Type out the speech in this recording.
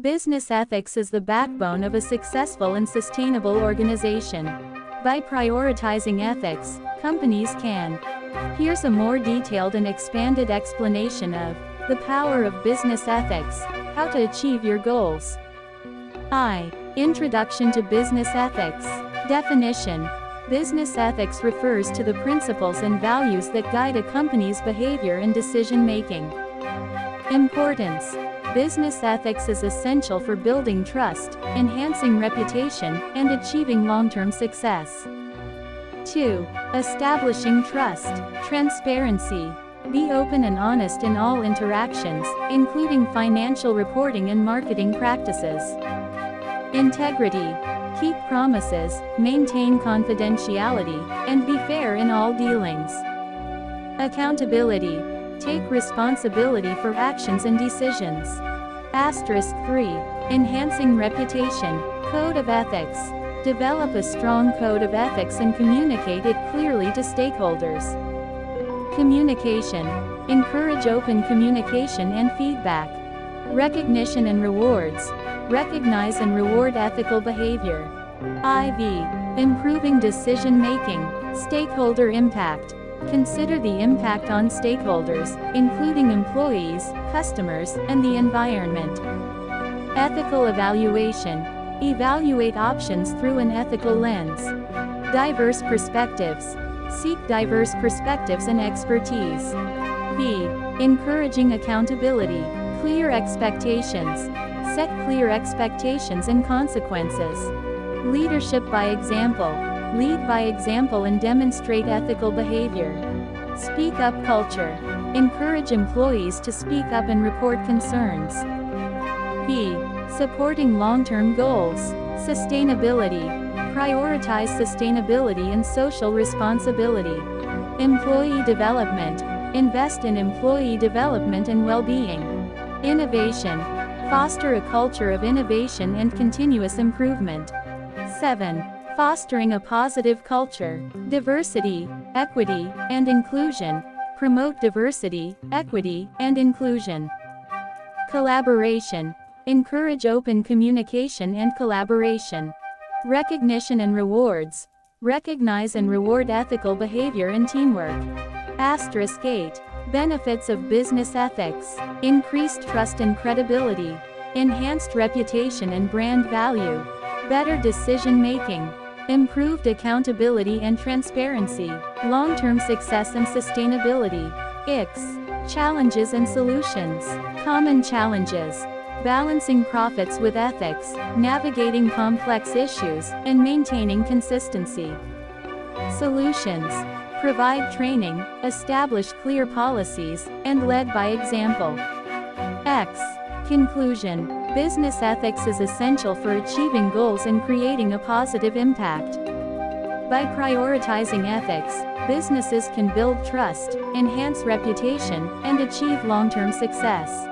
Business ethics is the backbone of a successful and sustainable organization. By prioritizing ethics, companies can. Here's a more detailed and expanded explanation of the power of business ethics, how to achieve your goals. Introduction to business ethics. Definition. Business ethics refers to the principles and values that guide a company's behavior and decision-making. Importance. Business ethics is essential for building trust, enhancing reputation, and achieving long-term success. 2. Establishing trust. Transparency. Be open and honest in all interactions, including financial reporting and marketing practices. Integrity. Keep promises, maintain confidentiality, and be fair in all dealings. Accountability. Take responsibility for actions and decisions. Asterisk 3. Enhancing reputation. Code of ethics. Develop a strong code of ethics and communicate it clearly to stakeholders. Communication. Encourage open communication and feedback. Recognition and rewards. Recognize and reward ethical behavior. Improving decision-making. Stakeholder impact. Consider the impact on stakeholders, including employees, customers, and the environment. Ethical evaluation. Evaluate options through an ethical lens. Diverse perspectives. Seek diverse perspectives and expertise. Encouraging accountability. Clear expectations. Set clear expectations and consequences. Leadership by example. Lead by example and demonstrate ethical behavior. Speak up culture. Encourage employees to speak up and report concerns. Supporting long-term goals. Sustainability. Prioritize sustainability and social responsibility. Employee development. Invest in employee development and well-being. Innovation. Foster a culture of innovation and continuous improvement. 7. Fostering a positive culture. Diversity, equity, and inclusion. Promote diversity, equity, and inclusion. Collaboration. Encourage open communication and collaboration. Recognition and rewards. Recognize and reward ethical behavior and teamwork. Asterisk 8. Benefits of business ethics. Increased trust and credibility. Enhanced reputation and brand value. Better decision-making. Improved accountability and transparency. Long-term success and sustainability. Challenges and solutions. Common challenges. Balancing profits with ethics, navigating complex issues, and maintaining consistency. Solutions. Provide training, establish clear policies, and lead by example. Conclusion. Business ethics is essential for achieving goals and creating a positive impact. By prioritizing ethics, businesses can build trust, enhance reputation, and achieve long-term success.